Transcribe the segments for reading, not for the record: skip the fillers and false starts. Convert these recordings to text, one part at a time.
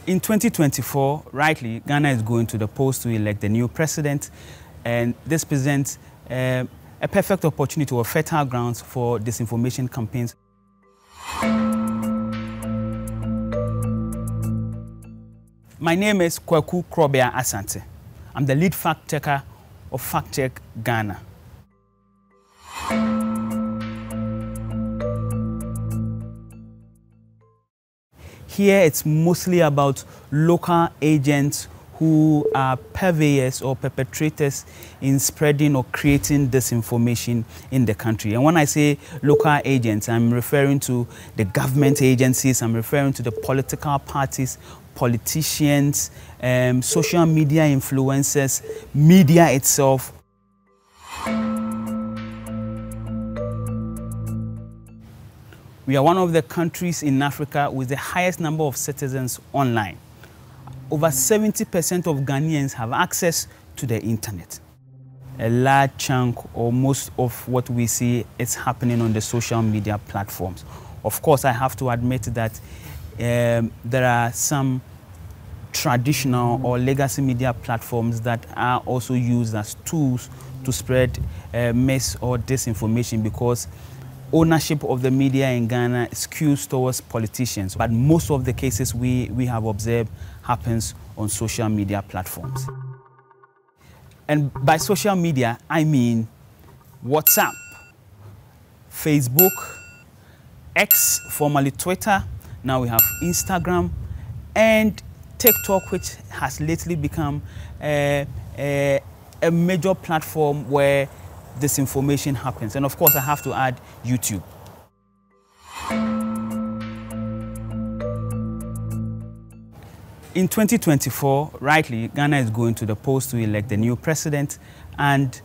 In 2024, rightly, Ghana is going to the polls to elect a new president, and this presents a perfect opportunity or fertile grounds for disinformation campaigns. My name is Kwaku Krobea Asante. I'm the lead fact-checker of Fact Check Ghana. Here it's mostly about local agents who are purveyors or perpetrators in spreading or creating disinformation in the country. And when I say local agents, I'm referring to the government agencies, I'm referring to the political parties, politicians, social media influencers, media itself. We are one of the countries in Africa with the highest number of citizens online. Over 70% of Ghanaians have access to the internet. A large chunk or most of what we see is happening on the social media platforms. Of course, I have to admit that there are some traditional or legacy media platforms that are also used as tools to spread mis or disinformation, because ownership of the media in Ghana skews towards politicians. But most of the cases we have observed happens on social media platforms. And by social media, I mean WhatsApp, Facebook, X, formerly Twitter, now we have Instagram, and TikTok, which has lately become a major platform where disinformation happens. And of course, I have to add YouTube. In 2024, rightly, Ghana is going to the polls to elect a new president and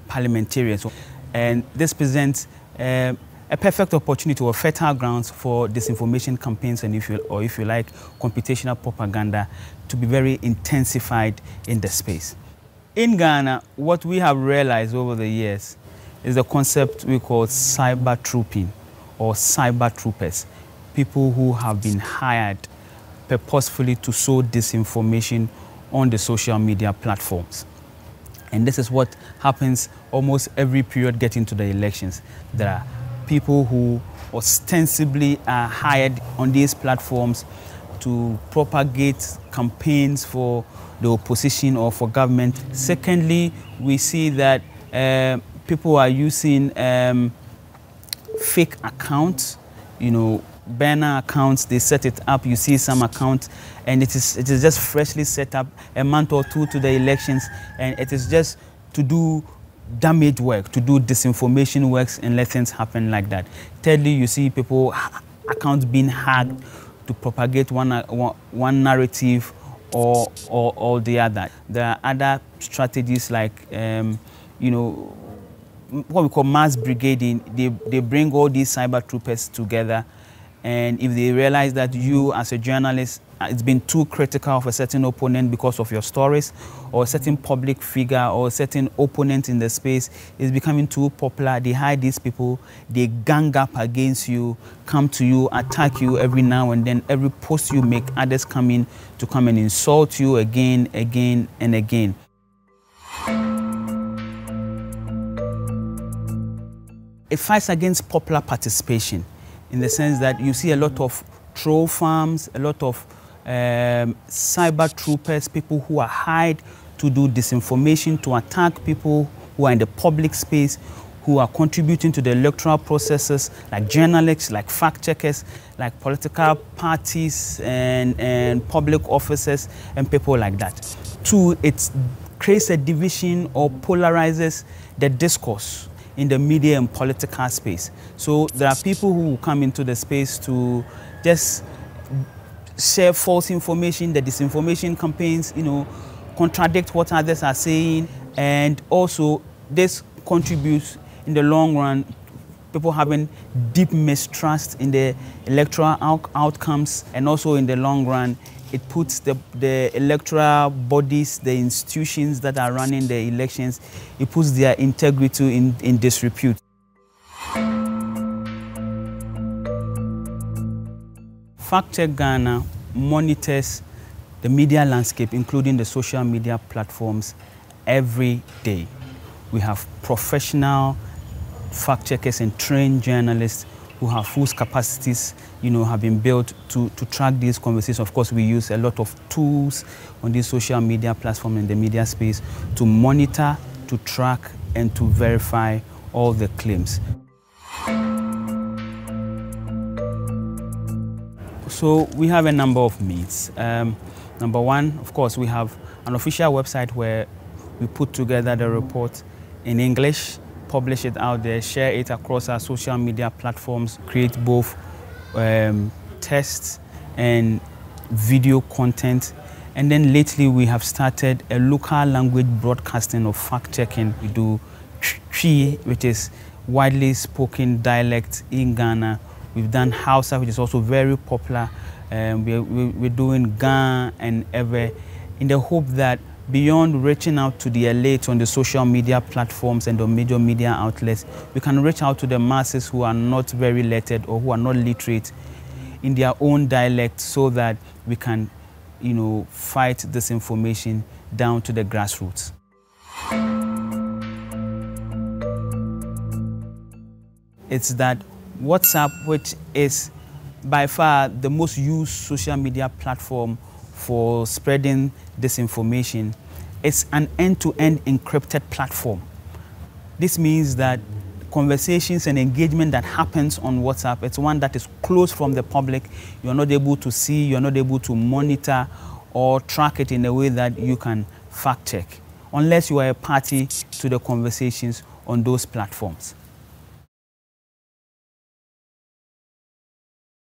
parliamentarians. And this presents a perfect opportunity or fertile grounds for disinformation campaigns and, if you like, computational propaganda to be very intensified in the space. In Ghana, what we have realized over the years is the concept we call cyber-trooping or cyber-troopers, people who have been hired purposefully to sow disinformation on the social media platforms. And this is what happens almost every period getting to the elections. There are people who ostensibly are hired on these platforms to propagate campaigns for the opposition or for government. Secondly, we see that people are using fake accounts, burner accounts. They set it up. You see some accounts, and it is just freshly set up a month or two to the elections, and it is just to do damage work, to do disinformation works, and let things happen like that. Thirdly, you see people accounts being hacked to propagate one narrative or the other. There are other strategies like, what we call mass brigading. They bring all these cyber troopers together, and if they realize that you as a journalist, it's been too critical of a certain opponent because of your stories, or a certain public figure or a certain opponent in the space is becoming too popular, they hire these people, they gang up against you, come to you, attack you every now and then. Every post you make, others come in to come and insult you again and again. It fights against popular participation in the sense that you see a lot of troll farms, a lot of cyber troopers, people who are hired to do disinformation, to attack people who are in the public space, who are contributing to the electoral processes, like journalists, like fact checkers, like political parties and public officers and people like that. Two, it creates a division or polarizes the discourse in the media and political space. So there are people who come into the space to just share false information, the disinformation campaigns, contradict what others are saying, and also this contributes in the long run people having deep mistrust in the electoral outcomes, and also in the long run it puts the electoral bodies, the institutions that are running the elections, it puts their integrity in disrepute. Fact Check Ghana monitors the media landscape, including the social media platforms, every day. We have professional fact checkers and trained journalists whose capacities, have been built to track these conversations. Of course, we use a lot of tools on these social media platforms in the media space to monitor, to track, and to verify all the claims. So we have a number of means. Number one, of course, we have an official website where we put together the report in English, publish it out there, share it across our social media platforms, create both text and video content. And then lately we have started a local language broadcasting of fact-checking. We do Twi, which is widely spoken dialect in Ghana. We've done Hausa, which is also very popular. We're doing Ga and Ewe, in the hope that beyond reaching out to the elite on the social media platforms and the major media outlets, we can reach out to the masses who are not very lettered or who are not literate in their own dialect, so that we can, fight disinformation down to the grassroots. It's that WhatsApp, which is by far the most used social media platform for spreading disinformation, it's an end-to-end encrypted platform. This means that conversations and engagement that happens on WhatsApp, it's one that is closed from the public. You're not able to see, you're not able to monitor or track it in a way that you can fact check, unless you are a party to the conversations on those platforms.